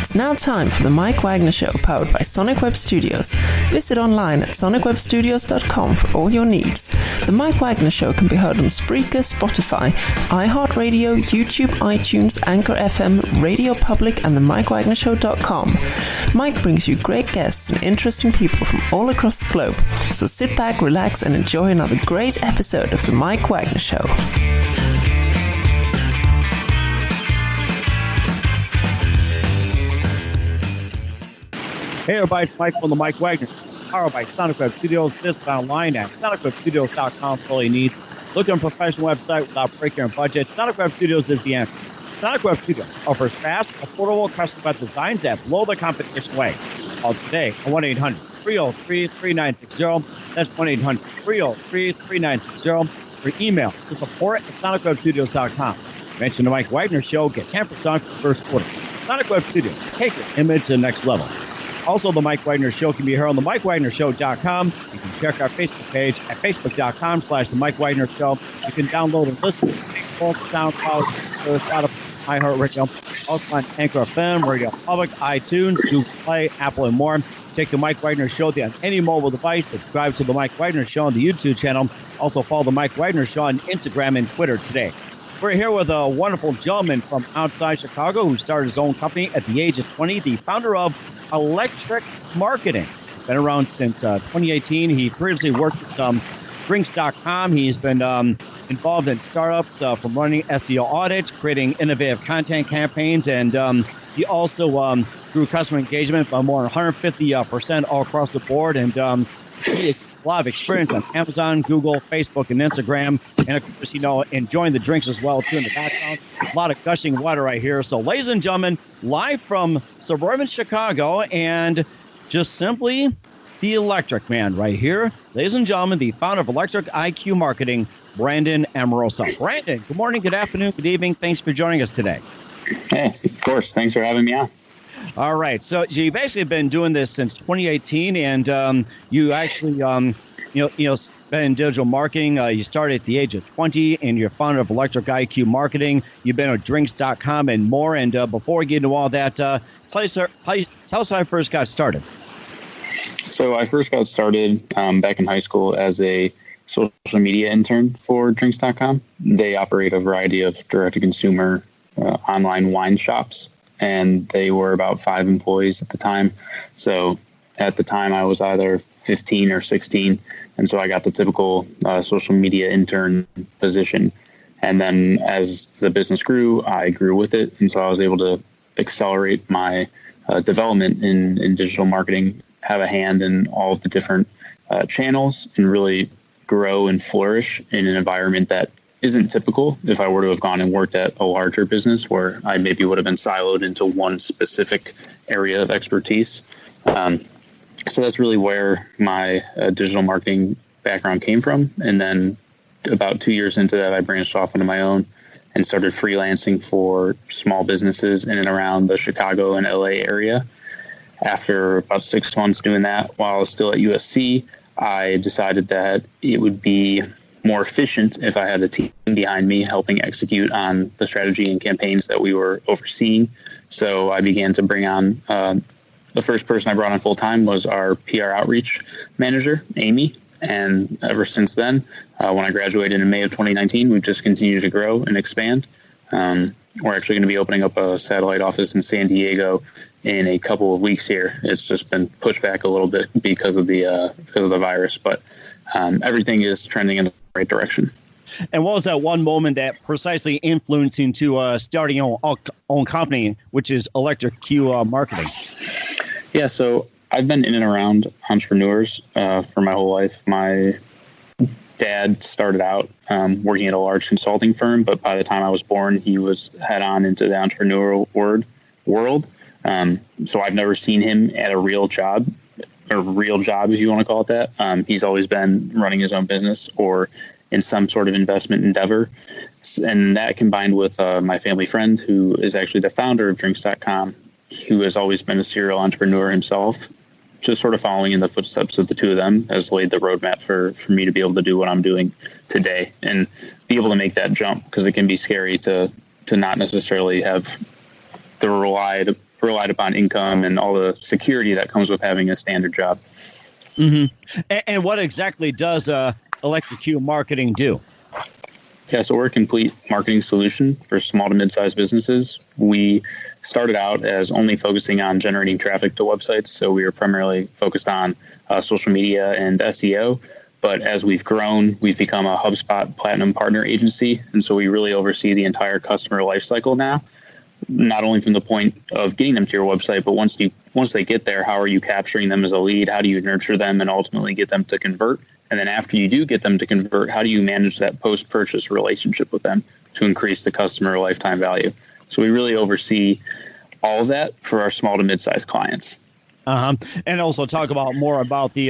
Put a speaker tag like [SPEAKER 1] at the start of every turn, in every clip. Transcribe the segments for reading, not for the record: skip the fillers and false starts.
[SPEAKER 1] It's now time for the Mike Wagner Show, powered by Sonic Web Studios. Visit online at sonicwebstudios.com for all your needs. The Mike Wagner Show can be heard on Spreaker, Spotify, iHeartRadio, YouTube, iTunes, Anchor FM, Radio Public, and the MikeWagnerShow.com. Mike brings you great guests and interesting people from all across the globe. So sit back, relax, and enjoy another great episode of the Mike Wagner Show.
[SPEAKER 2] Hey everybody, it's Mike from the Mike Wagner Show, powered by Sonic Web Studios. Visit online at sonicwebstudios.com for all you need. Look at a professional website without breaking your budget. Sonic Web Studios is the answer. Sonic Web Studios offers fast, affordable, custom-web designs that blow the competition away. Call today at 1-800-303-3960. That's 1-800-303-3960. Or email to support at sonicwebstudios.com. Mention the Mike Wagner Show, get 10% for the first quarter. Sonic Web Studios, take your image to the next level. Also, the Mike Wagner Show can be heard on the MikeWagnerShow.com. You can check our Facebook page at facebook.com/the Mike Wagner Show. You can download and listen to Facebook, SoundCloud, Spotify, iHeartRadio, also on Anchor FM, Radio Public, iTunes, Google Play, Apple, and more. Take the Mike Wagner Show on any mobile device. Subscribe to the Mike Wagner Show on the YouTube channel. Also, follow the Mike Wagner Show on Instagram and Twitter today. We're here with a wonderful gentleman from outside Chicago who started his own company at the age of 20, the founder of ElectriQ Marketing. He's been around since 2018. He previously worked with Drinks.com. He's been involved in startups from running SEO audits, creating innovative content campaigns, and he also grew customer engagement by more than 150% all across the board. And he has a lot of experience on Amazon, Google, Facebook, and Instagram. And, of course, enjoying the drinks as well, too, in the background. A lot of gushing water right here. So, ladies and gentlemen, live from suburban Chicago and just simply the Electric Man right here. Ladies and gentlemen, the founder of ElectriQ Marketing, Brandon Amaroso. Brandon, good morning, good afternoon, good evening. Thanks for joining us today.
[SPEAKER 3] Hey, of course. Thanks for having me on.
[SPEAKER 2] All right. So you've basically been doing this since 2018, and you actually, been in digital marketing. You started at the age of 20, and you're founder of ElectriQ Marketing. You've been with Drinks.com and more. And before we get into all that, tell us how I first got started.
[SPEAKER 3] So I first got started back in high school as a social media intern for Drinks.com. They operate a variety of direct-to-consumer online wine shops, and they were about 5 employees at the time. So at the time, I was either 15 or 16, and so I got the typical social media intern position. And then as the business grew, I grew with it, and so I was able to accelerate my development in digital marketing, have a hand in all of the different channels, and really grow and flourish in an environment that isn't typical if I were to have gone and worked at a larger business where I maybe would have been siloed into one specific area of expertise. So that's really where my digital marketing background came from. And then about 2 years into that, I branched off into my own and started freelancing for small businesses in and around the Chicago and LA area. After about 6 months doing that, while I was still at USC, I decided that it would be more efficient if I had a team behind me helping execute on the strategy and campaigns that we were overseeing. So I began to bring on, the first person I brought on full time was our PR outreach manager, Amy. And ever since then, when I graduated in May of 2019, we've just continued to grow and expand. We're actually going to be opening up a satellite office in San Diego in a couple of weeks here. It's just been pushed back a little bit because of the virus, but everything is trending in the right direction.
[SPEAKER 2] And what was that one moment that precisely influenced you into starting your own company, which is ElectriQ Marketing?
[SPEAKER 3] Yeah, so I've been in and around entrepreneurs for my whole life. My dad started out working at a large consulting firm, but by the time I was born, he was head on into the entrepreneurial world. So I've never seen him at a real job, if you want to call it that. He's always been running his own business or in some sort of investment endeavor. And that combined with my family friend, who is actually the founder of Drinks.com, who has always been a serial entrepreneur himself, just sort of following in the footsteps of the two of them, has laid the roadmap for me to be able to do what I'm doing today and be able to make that jump, because it can be scary to not necessarily have the relied upon income and all the security that comes with having a standard job.
[SPEAKER 2] Mm-hmm. And what exactly does ElectriQ marketing do?
[SPEAKER 3] Yeah, so we're a complete marketing solution for small to mid-sized businesses. We started out as only focusing on generating traffic to websites. So we were primarily focused on social media and SEO. But as we've grown, we've become a HubSpot Platinum Partner agency. And so we really oversee the entire customer lifecycle now, not only from the point of getting them to your website, but once they get there, how are you capturing them as a lead? How do you nurture them and ultimately get them to convert? And then after you do get them to convert, how do you manage that post-purchase relationship with them to increase the customer lifetime value? So we really oversee all of that for our small to mid-sized clients.
[SPEAKER 2] And also talk more about the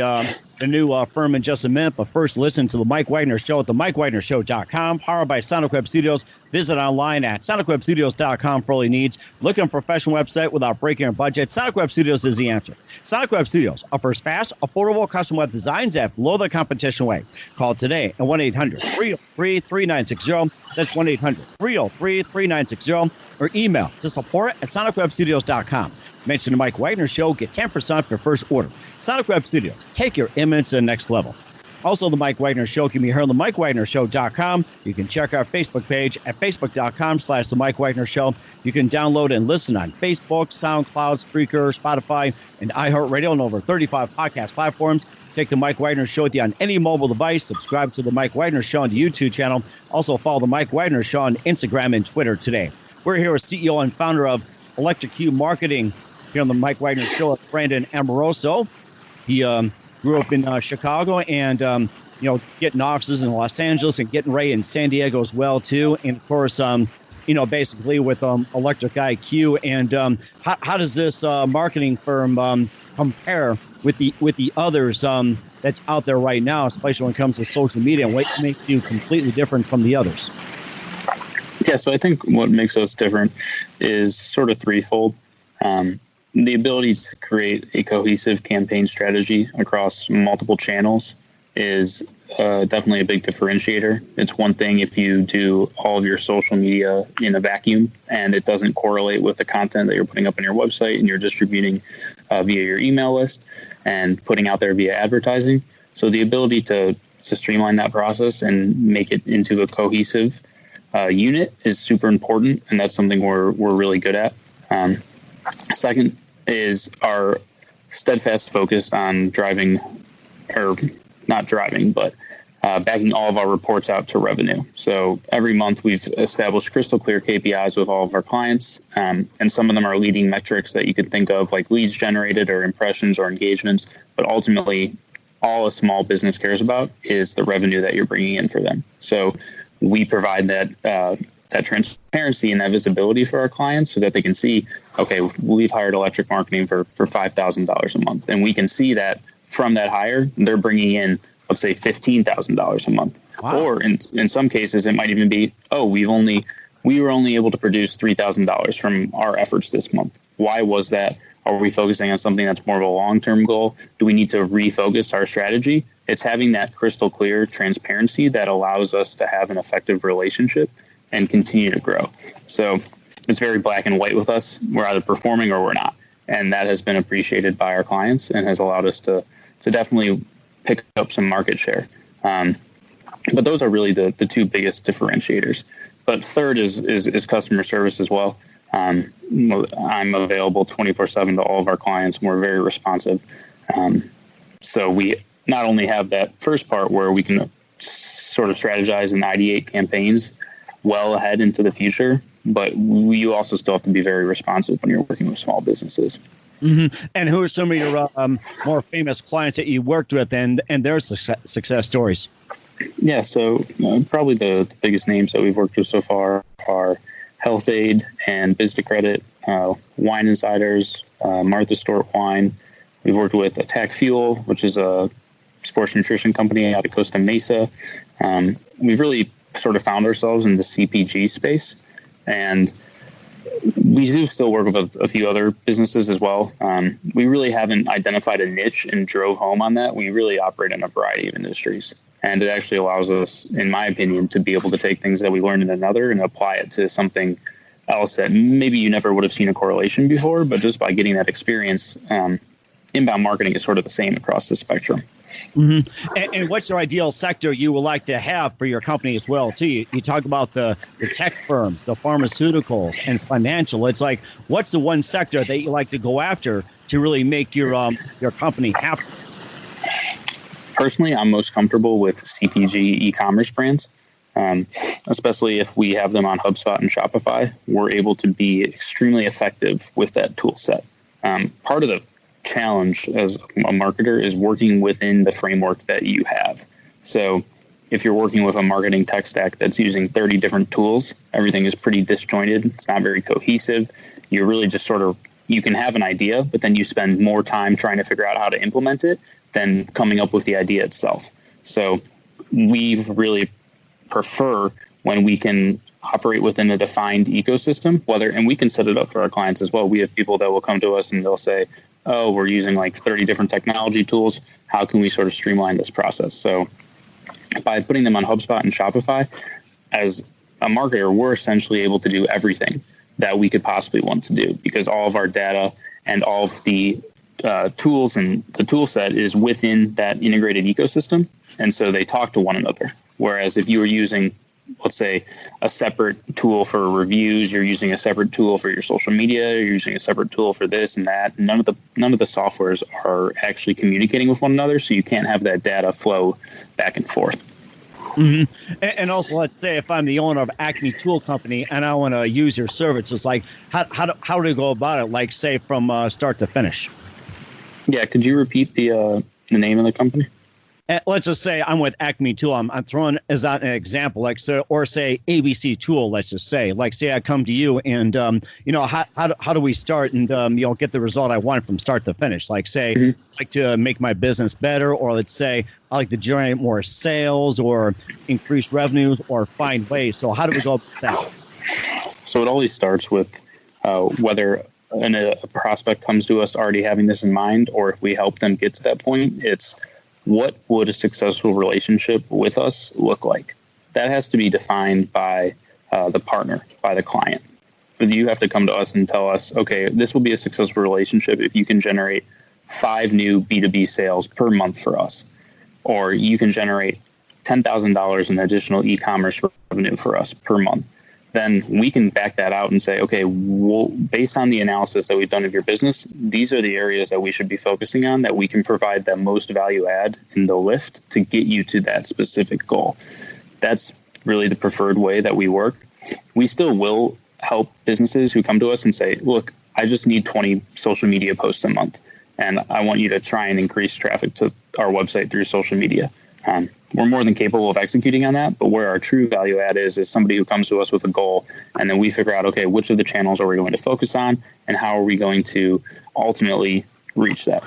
[SPEAKER 2] new firm in just a minute. But first, listen to the Mike Wagner Show at the MikeWagnerShow.com, powered by Sonic Web Studios. Visit online at SonicWebStudios.com for all your needs. Looking for a professional website without breaking your budget? Sonic Web Studios is the answer. Sonic Web Studios offers fast, affordable custom web designs at below the competition rate. Call today at 1-800-303-3960. That's 1-800-303-3960. Or email to support@SonicWebStudios.com. Mention the Mike Wagner Show. Get 10% off your first order. Sonic Web Studios. Take your image to the next level. Also, the Mike Wagner Show can be heard on the MikeWagnerShow.com. You can check our Facebook page at Facebook.com/The Mike Wagner Show. You can download and listen on Facebook, SoundCloud, Spreaker, Spotify, and iHeartRadio on over 35 podcast platforms. Take the Mike Wagner Show with you on any mobile device. Subscribe to the Mike Wagner Show on the YouTube channel. Also, follow the Mike Wagner Show on Instagram and Twitter today. We're here with CEO and founder of ElectriQ Marketing here on the Mike Wagner Show, Brandon Amaroso. He grew up in Chicago and, getting offices in Los Angeles and getting Ray in San Diego as well, too. And, of course, basically with ElectriQ. And how does this marketing firm compare with the others that's out there right now, especially when it comes to social media? And what makes you completely different from the others?
[SPEAKER 3] Yeah, so I think what makes us different is sort of threefold. The ability to create a cohesive campaign strategy across multiple channels is definitely a big differentiator. It's one thing if you do all of your social media in a vacuum and it doesn't correlate with the content that you're putting up on your website and you're distributing via your email list and putting out there via advertising. So the ability to streamline that process and make it into a cohesive unit is super important, and that's something we're really good at. Second is our steadfast focus on backing all of our reports out to revenue. So every month we've established crystal clear KPIs with all of our clients, and some of them are leading metrics that you could think of like leads generated or impressions or engagements, but ultimately all a small business cares about is the revenue that you're bringing in for them. So we provide that transparency and that visibility for our clients so that they can see, okay, we've hired electric marketing for $5,000 a month. And we can see that from that hire, they're bringing in, let's say, $15,000 a month. Wow. Or in some cases, it might even be, we were only able to produce $3,000 from our efforts this month. Why was that? Are we focusing on something that's more of a long-term goal? Do we need to refocus our strategy? It's having that crystal clear transparency that allows us to have an effective relationship and continue to grow. So it's very black and white with us. We're either performing or we're not. And that has been appreciated by our clients and has allowed us to definitely pick up some market share. But those are really the two biggest differentiators. But third is customer service as well. I'm available 24/7 to all of our clients, and we're very responsive. So we not only have that first part where we can sort of strategize and ideate campaigns well ahead into the future, but you also still have to be very responsive when you're working with small businesses.
[SPEAKER 2] Mm-hmm. And who are some of your more famous clients that you worked with and their success stories?
[SPEAKER 3] Yeah, so probably the biggest names that we've worked with so far are Health Aid and Biz2Credit, Wine Insiders, Martha Stewart Wine. We've worked with Attack Fuel, which is a sports nutrition company out of Costa Mesa. We've really sort of found ourselves in the CPG space, and we do still work with a few other businesses as well. We really haven't identified a niche and drove home on that. We really operate in a variety of industries. And it actually allows us, in my opinion, to be able to take things that we learned in another and apply it to something else that maybe you never would have seen a correlation before, but just by getting that experience, inbound marketing is sort of the same across the spectrum.
[SPEAKER 2] Mm-hmm. And what's your ideal sector you would like to have for your company as well, too? You talk about the tech firms, the pharmaceuticals, and financial. It's like, what's the one sector that you like to go after to really make your company happy?
[SPEAKER 3] Personally, I'm most comfortable with CPG e-commerce brands, especially if we have them on HubSpot and Shopify. We're able to be extremely effective with that tool set. Part of the challenge as a marketer is working within the framework that you have. So if you're working with a marketing tech stack that's using 30 different tools, everything is pretty disjointed. It's not very cohesive. You're really just you can have an idea, but then you spend more time trying to figure out how to implement it than coming up with the idea itself. So we really prefer when we can operate within a defined ecosystem, and we can set it up for our clients as well. We have people that will come to us and they'll say, oh, we're using like 30 different technology tools. How can we sort of streamline this process? So by putting them on HubSpot and Shopify, as a marketer, we're essentially able to do everything that we could possibly want to do, because all of our data and all of the tools and the tool set is within that integrated ecosystem. And so they talk to one another. Whereas if you were using, let's say, a separate tool for reviews, you're using a separate tool for your social media, you're using a separate tool for this and that. None of the softwares are actually communicating with one another, so you can't have that data flow back and forth.
[SPEAKER 2] Mm-hmm. And also, let's say if I'm the owner of Acme Tool Company and I want to use your services, like how do you go about it? Like, say, from start to finish.
[SPEAKER 3] Yeah, could you repeat the name of the company?
[SPEAKER 2] Let's just say I'm with Acme Tool. I'm throwing as an example, like, so, or say ABC Tool. Let's just say, like, say I come to you and how do we start and get the result I want from start to finish? Like, say, I'd like to make my business better, or let's say I like to generate more sales or increase revenues or find ways. So how do we go about that?
[SPEAKER 3] So it always starts with whether a prospect comes to us already having this in mind, or if we help them get to that point. It's what would a successful relationship with us look like? That has to be defined by the partner, by the client. But you have to come to us and tell us, okay, this will be a successful relationship if you can generate 5 new B2B sales per month for us, or you can generate $10,000 in additional e-commerce revenue for us per month. Then we can back that out and say, okay, well, based on the analysis that we've done of your business, these are the areas that we should be focusing on, that we can provide the most value add in the lift to get you to that specific goal. That's really the preferred way that we work. We still will help businesses who come to us and say, look, I just need 20 social media posts a month, and I want you to try and increase traffic to our website through social media. We're more than capable of executing on that, but where our true value add is somebody who comes to us with a goal, and then we figure out, okay, which of the channels are we going to focus on, and how are we going to ultimately reach that?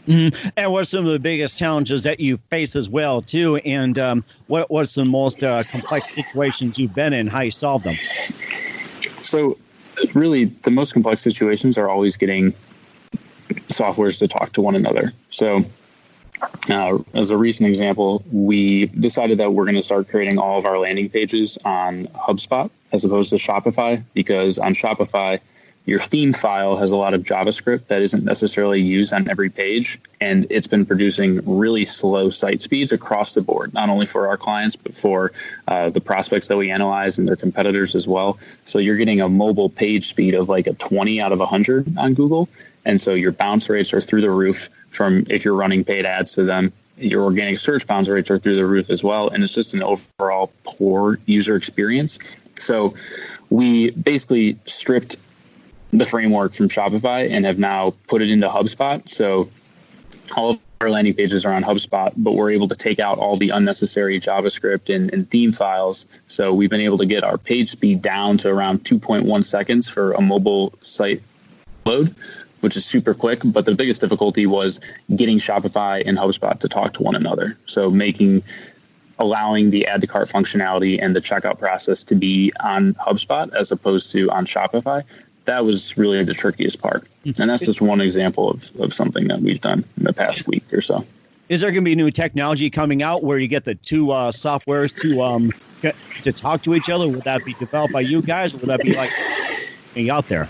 [SPEAKER 2] Mm-hmm. And what are some of the biggest challenges that you face as well, too? And what's the most complex situations you've been in, how you solve them?
[SPEAKER 3] So really, the most complex situations are always getting softwares to talk to one another. So as a recent example, we decided that we're going to start creating all of our landing pages on HubSpot as opposed to Shopify, because on Shopify, your theme file has a lot of JavaScript that isn't necessarily used on every page, and it's been producing really slow site speeds across the board, not only for our clients, but for the prospects that we analyze and their competitors as well. So you're getting a mobile page speed of like a 20 out of 100 on Google, and so your bounce rates are through the roof from if you're running paid ads to them. Your organic search bounce rates are through the roof as well, and it's just an overall poor user experience. So we basically stripped the framework from Shopify and have now put it into HubSpot. So all of our landing pages are on HubSpot, but we're able to take out all the unnecessary JavaScript and theme files. So we've been able to get our page speed down to around 2.1 seconds for a mobile site load, which is super quick. But the biggest difficulty was getting Shopify and HubSpot to talk to one another. So allowing the add to cart functionality and the checkout process to be on HubSpot as opposed to on Shopify. That was really the trickiest part. And that's just one example of something that we've done in the past week or so.
[SPEAKER 2] Is there going to be new technology coming out where you get the two softwares to talk to each other? Would that be developed by you guys, or would that be like company out there?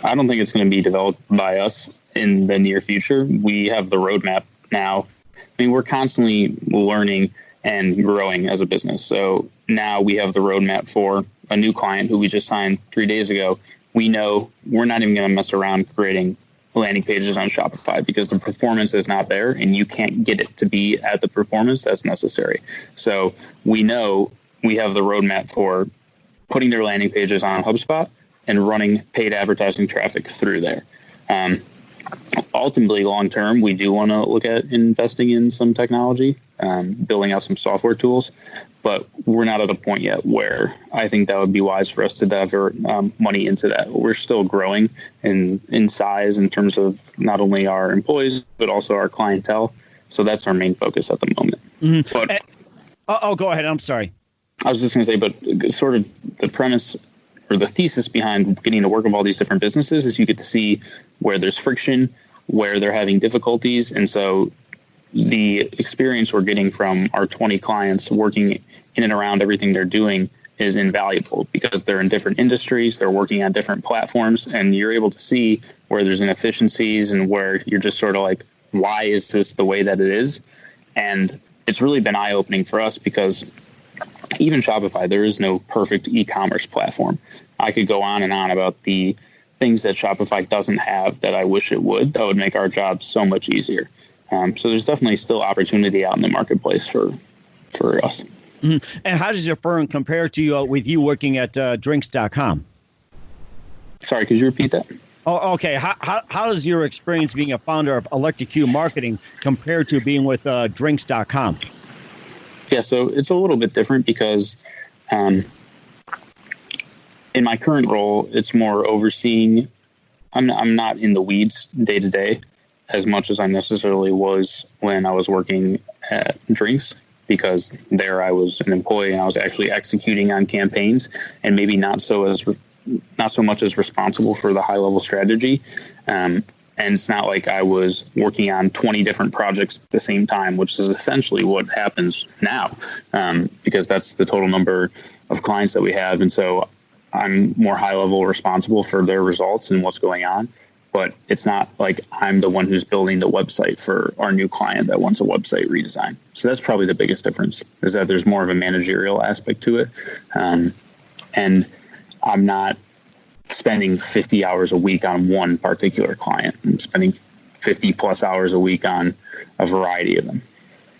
[SPEAKER 3] I don't think it's going to be developed by us in the near future. We have the roadmap now. I mean, we're constantly learning and growing as a business. So now we have the roadmap for a new client who we just signed 3 days ago. We know we're not even going to mess around creating landing pages on Shopify because the performance is not there and you can't get it to be at the performance that's necessary. So we know we have the roadmap for putting their landing pages on HubSpot and running paid advertising traffic through there. Ultimately, long term, we do want to look at investing in some technology, building out some software tools, but we're not at a point yet where I think that would be wise for us to divert money into that. We're still growing in size in terms of not only our employees, but also our clientele. So that's our main focus at the moment.
[SPEAKER 2] Mm-hmm. But, go ahead. I'm sorry.
[SPEAKER 3] I was just going to say, but sort of the premise or the thesis behind getting to work with all these different businesses is you get to see where there's friction, where they're having difficulties. And so the experience we're getting from our 20 clients working in and around everything they're doing is invaluable because they're in different industries, they're working on different platforms, and you're able to see where there's inefficiencies and where you're just sort of like, why is this the way that it is? And it's really been eye-opening for us because even Shopify, there is no perfect e-commerce platform. I could go on and on about the things that Shopify doesn't have that I wish it would. That would make our job so much easier. So there's definitely still opportunity out in the marketplace for us.
[SPEAKER 2] Mm-hmm. And how does your firm compare to with you working at drinks.com?
[SPEAKER 3] Sorry, could you repeat that?
[SPEAKER 2] Oh, okay. How does your experience being a founder of ElectriQ Marketing compare to being with drinks.com?
[SPEAKER 3] Yeah, so it's a little bit different because in my current role, it's more overseeing. I'm not in the weeds day to day as much as I necessarily was when I was working at Drinks, because there I was an employee and I was actually executing on campaigns and maybe not so much as responsible for the high level strategy. And it's not like I was working on 20 different projects at the same time, which is essentially what happens now, because that's the total number of clients that we have. And so I'm more high level responsible for their results and what's going on. But it's not like I'm the one who's building the website for our new client that wants a website redesign. So that's probably the biggest difference, is that there's more of a managerial aspect to it. And I'm not spending 50 hours a week on one particular client. I'm spending 50 plus hours a week on a variety of them.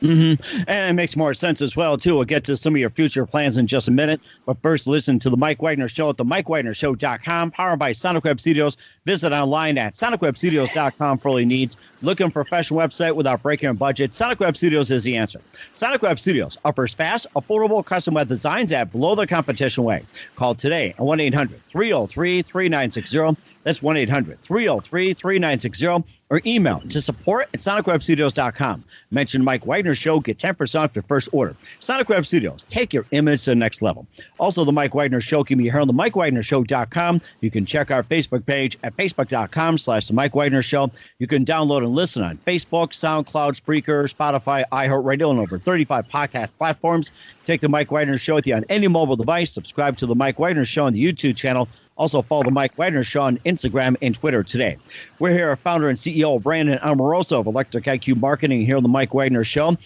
[SPEAKER 2] Mm-hmm. And it makes more sense as well, too. We'll get to some of your future plans in just a minute. But first, listen to The Mike Wagner Show at themikewagnershow.com, powered by Sonic Web Studios. Visit online at sonicwebstudios.com for all your needs. Looking for a professional website without breaking your budget? Sonic Web Studios is the answer. Sonic Web Studios offers fast, affordable custom web designs at below the competition rate. Call today at 1-800-303-3960. That's 1-800-303-3960. Or email to support@sonicwebstudios.com. Mention Mike Wagner Show, get 10% off your first order. Sonic Web Studios, take your image to the next level. Also, The Mike Wagner Show can be heard on themikewagnershow.com. You can check our Facebook page at facebook.com/The Mike Wagner Show. You can download and listen on Facebook, SoundCloud, Spreaker, Spotify, iHeartRadio, and over 35 podcast platforms. Take The Mike Wagner Show with you on any mobile device. Subscribe to The Mike Wagner Show on the YouTube channel. Also, follow The Mike Wagner Show on Instagram and Twitter today. We're here, founder and CEO Brandon Amaroso of ElectriQ Marketing here on The Mike Wagner Show.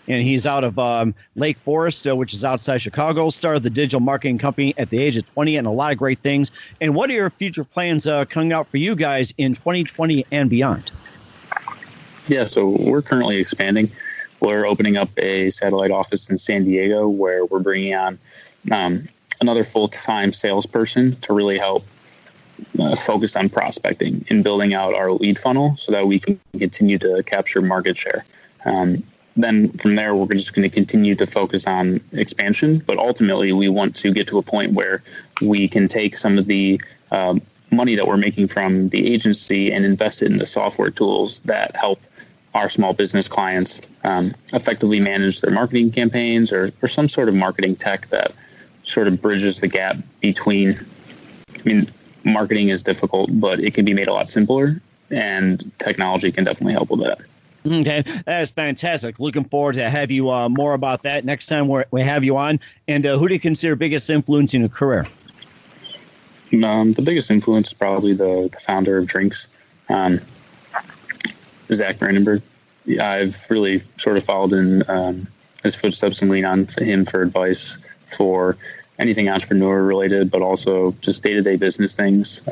[SPEAKER 2] And he's out of Lake Forest, which is outside Chicago. Started the digital marketing company at the age of 20 and a lot of great things. And what are your future plans coming out for you guys in 2020 and beyond?
[SPEAKER 3] Yeah, so we're currently expanding. We're opening up a satellite office in San Diego where we're bringing on another full-time salesperson to really help focus on prospecting and building out our lead funnel so that we can continue to capture market share. Then from there, we're just going to continue to focus on expansion. But ultimately, we want to get to a point where we can take some of the money that we're making from the agency and invest it into software tools that help our small business clients effectively manage their marketing campaigns or some sort of marketing tech that sort of bridges the gap between, marketing is difficult, but it can be made a lot simpler, and technology can definitely help with that.
[SPEAKER 2] Okay, that is fantastic. Looking forward to have you more about that next time we have you on. And who do you consider biggest influence in your career?
[SPEAKER 3] The biggest influence is probably the founder of Drinks, Zach Brandenburg. I've really sort of followed in his footsteps and leaned on him for advice for anything entrepreneur related, but also just day-to-day business things.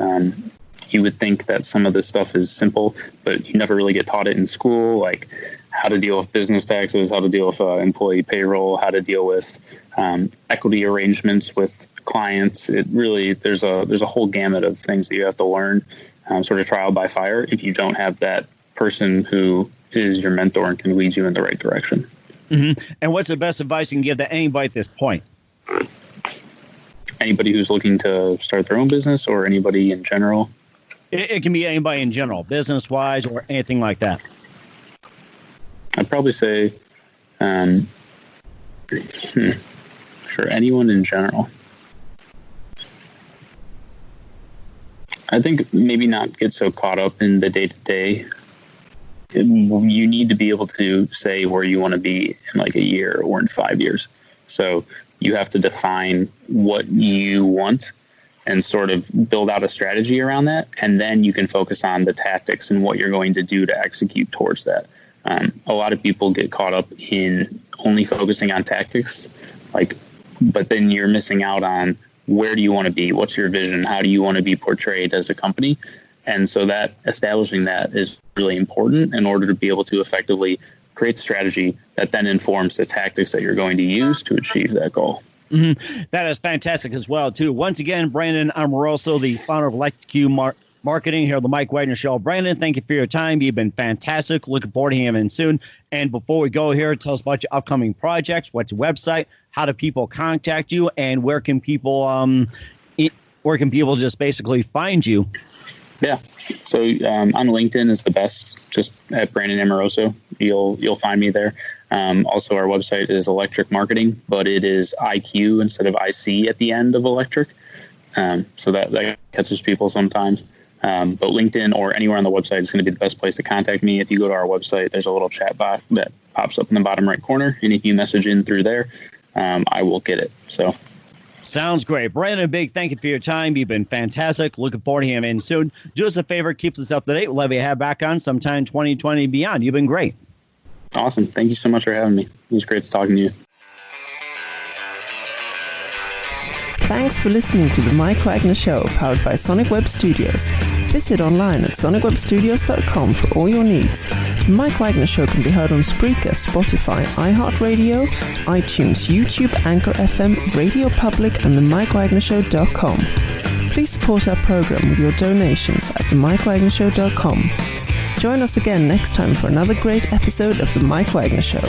[SPEAKER 3] You would think that some of this stuff is simple, but you never really get taught it in school, like how to deal with business taxes, how to deal with employee payroll, how to deal with equity arrangements with clients. It really, there's a whole gamut of things that you have to learn, sort of trial by fire, if you don't have that person who is your mentor and can lead you in the right direction.
[SPEAKER 2] Mm-hmm. And what's the best advice you can give to anybody at this point?
[SPEAKER 3] Anybody who's looking to start their own business, or anybody in general?
[SPEAKER 2] It can be anybody in general, business-wise or anything like that.
[SPEAKER 3] I'd probably say for anyone in general. I think maybe not get so caught up in the day-to-day. You need to be able to say where you want to be in like a year or in 5 years. So you have to define what you want and sort of build out a strategy around that. And then you can focus on the tactics and what you're going to do to execute towards that. A lot of people get caught up in only focusing on tactics, but then you're missing out on where do you want to be? What's your vision? How do you want to be portrayed as a company? And so that establishing that is really important in order to be able to effectively create the strategy that then informs the tactics that you're going to use to achieve that goal.
[SPEAKER 2] Mm-hmm. That is fantastic as well, too. Once again, Brandon Amaroso, the founder of ElectriQ Marketing here on the Mike Wagner Show. Brandon, thank you for your time. You've been fantastic. Looking forward to having you soon. And before we go here, tell us about your upcoming projects. What's your website? How do people contact you? And where can people just basically find you?
[SPEAKER 3] Yeah. So on LinkedIn is the best, just at Brandon Amaroso. You'll find me there. Also, our website is Electric Marketing, but it is IQ instead of IC at the end of electric. So that catches people sometimes. But LinkedIn or anywhere on the website is going to be the best place to contact me. If you go to our website, there's a little chat box that pops up in the bottom right corner. And if you message in through there, I will get it. So.
[SPEAKER 2] Sounds great. Brandon, big thank you for your time. You've been fantastic. Looking forward to having you in soon. Do us a favor, keep us up to date. We'll have you back on sometime 2020 and beyond. You've been great.
[SPEAKER 3] Awesome. Thank you so much for having me. It was great talking to you.
[SPEAKER 1] Thanks for listening to The Mike Wagner Show, powered by Sonic Web Studios. Visit online at sonicwebstudios.com for all your needs. The Mike Wagner Show can be heard on Spreaker, Spotify, iHeartRadio, iTunes, YouTube, Anchor FM, Radio Public, and themikewagnershow.com. Please support our program with your donations at themikewagnershow.com. Join us again next time for another great episode of The Mike Wagner Show.